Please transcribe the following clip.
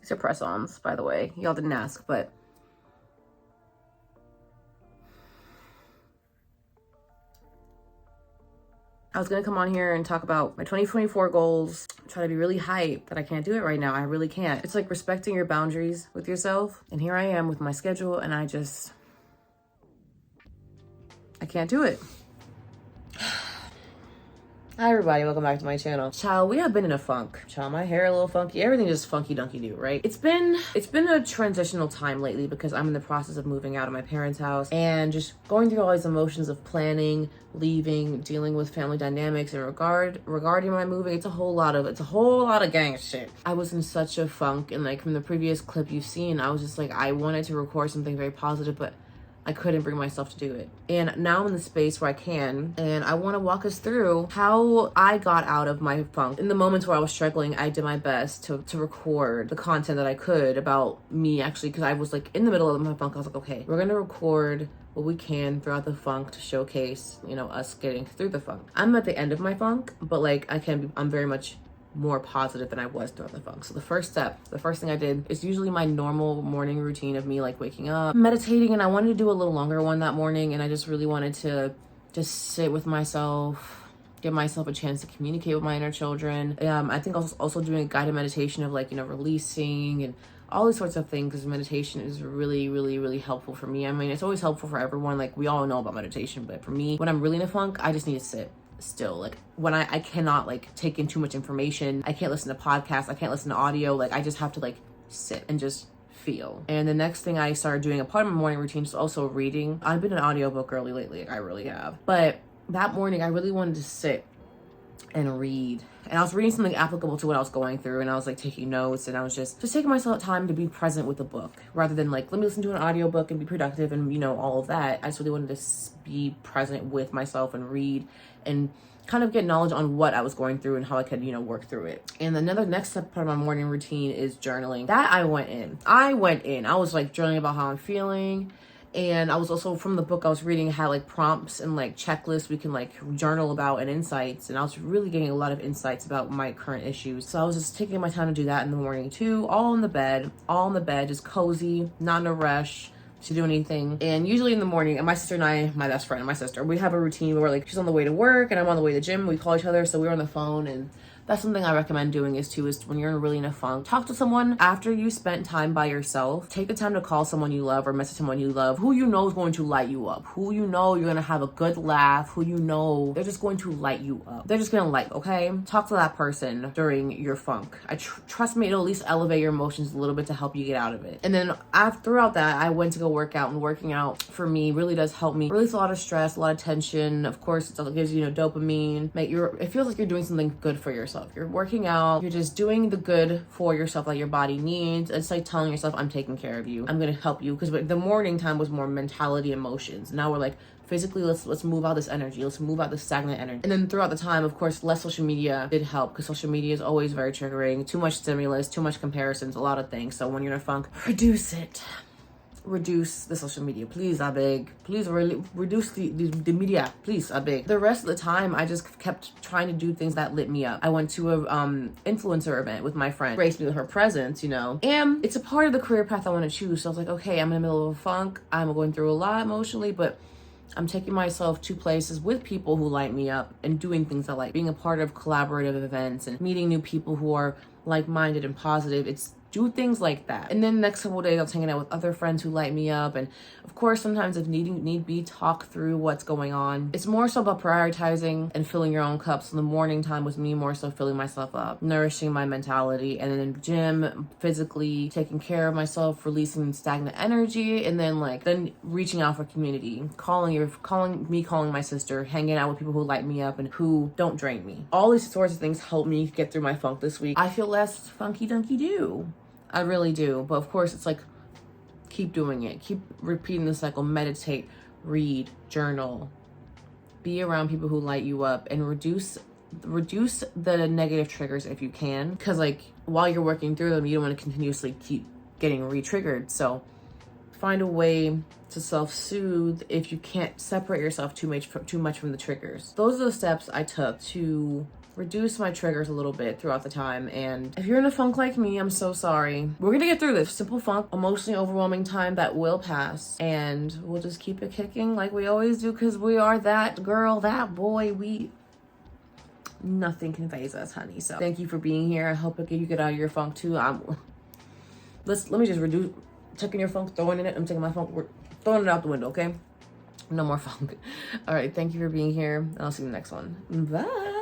These are press-ons, by the way. Y'all didn't ask, but I was gonna come on here and talk about my 2024 goals, try to be really hyped that I can't do it right now. I really can't. It's like respecting your boundaries with yourself. And here I am with my schedule and I can't do it. Hi everybody, welcome back to my channel. Child, we have been in a funk. Child, my hair a little funky. Everything just funky dunky do, right? It's been a transitional time lately because I'm in the process of moving out of my parents' house and just going through all these emotions of planning, leaving, dealing with family dynamics and regarding my moving. It's a whole lot of gang shit. I was in such a funk, and like from the previous clip you've seen, I was just like, I wanted to record something very positive, but I couldn't bring myself to do it. And now I'm in the space where I can, and I want to walk us through how I got out of my funk. In the moments where I was struggling, I did my best to record the content that I could about me, actually, because I was like in the middle of my funk. I was like, okay, we're gonna record what we can throughout the funk to showcase, you know, us getting through the funk. I'm at the end of my funk, but like I'm very much more positive than I was throughout the funk. So the first thing I did is usually my normal morning routine of me like waking up, meditating, and I wanted to do a little longer one that morning, and I just really wanted to just sit with myself, give myself a chance to communicate with my inner children. I think also doing a guided meditation of like, you know, releasing and all these sorts of things, because meditation is really, really, really helpful for me. I mean, it's always helpful for everyone. Like, we all know about meditation, but for me, when I'm really in a funk, I just need to sit still. Like when I cannot like take in too much information, I can't listen to podcasts, I can't listen to audio, like I just have to like sit and just feel. And the next thing I started doing, a part of my morning routine, is also reading. I've been an audiobook girly lately, like I really have, but that morning I really wanted to sit and read, and I was reading something applicable to what I was going through, and I was like taking notes, and I was just taking myself time to be present with the book rather than like, let me listen to an audiobook and be productive and, you know, all of that. I just really wanted to be present with myself and read and kind of get knowledge on what I was going through and how I could, you know, work through it. And another next step part of my morning routine is journaling. That I went in. I was like journaling about how I'm feeling. And I was also, from the book I was reading, had like prompts and like checklists we can like journal about and insights. And I was really getting a lot of insights about my current issues. So I was just taking my time to do that in the morning too, all in the bed, just cozy, not in a rush to do anything. And usually in the morning, and my sister and I, my best friend and my sister, we have a routine where like she's on the way to work and I'm on the way to the gym. We call each other, so we're on the phone. And that's something I recommend doing is when you're really in a funk, talk to someone after you spent time by yourself. Take the time to call someone you love or message someone you love, who you know is going to light you up, who you know you're gonna have a good laugh, who you know they're just going to light you up. They're just gonna light, okay? Talk to that person during your funk. Trust me, it'll at least elevate your emotions a little bit to help you get out of it. And then throughout that, I went to go work out, and working out for me really does help me release a lot of stress, a lot of tension. Of course, it gives you, dopamine. It feels like you're doing something good for yourself. You're working out, you're just doing the good for yourself that your body needs. It's like telling yourself, I'm taking care of you, I'm gonna help you. Because the morning time was more mentality, emotions. Now we're like, physically, let's move out this energy, let's move out this stagnant energy. And then throughout the time, of course, less social media did help, because social media is always very triggering. Too much stimulus, too much comparisons, a lot of things. So when you're in a funk, reduce the social media, please, I beg. Please reduce the media, please, I beg. The rest of the time, I just kept trying to do things that lit me up. I went to a influencer event with my friend, graced me with her presence, and it's a part of the career path I want to choose. So I was like, okay, I'm in the middle of a funk, I'm going through a lot emotionally, but I'm taking myself to places with people who light me up and doing things I like, being a part of collaborative events and meeting new people who are like-minded and positive. It's do things like that. And then the next couple of days, I was hanging out with other friends who light me up. And of course, sometimes if need be, talk through what's going on. It's more so about prioritizing and filling your own cup. So the morning time was me more so filling myself up, nourishing my mentality, and then in the gym, physically taking care of myself, releasing stagnant energy, and then reaching out for community, calling my sister, hanging out with people who light me up and who don't drain me. All these sorts of things help me get through my funk this week. I feel less funky dunky do. I really do. But of course, it's like, keep doing it. Keep repeating the cycle. Meditate, read, journal. Be around people who light you up, and reduce the negative triggers if you can. Because while you're working through them, you don't want to continuously keep getting re-triggered. So find a way to self-soothe if you can't separate yourself too much from the triggers. Those are the steps I took to reduce my triggers a little bit throughout the time. And if you're in a funk like me, I'm so sorry. We're gonna get through this. Simple funk, emotionally overwhelming time that will pass. And we'll just keep it kicking like we always do, because we are that girl, that boy. Nothing can phase us, honey. So thank you for being here. I hope you get out of your funk too. Let me just reduce taking your funk, throwing it. I'm taking my funk, we're throwing it out the window, okay? No more funk. All right, thank you for being here, and I'll see you in the next one. Bye.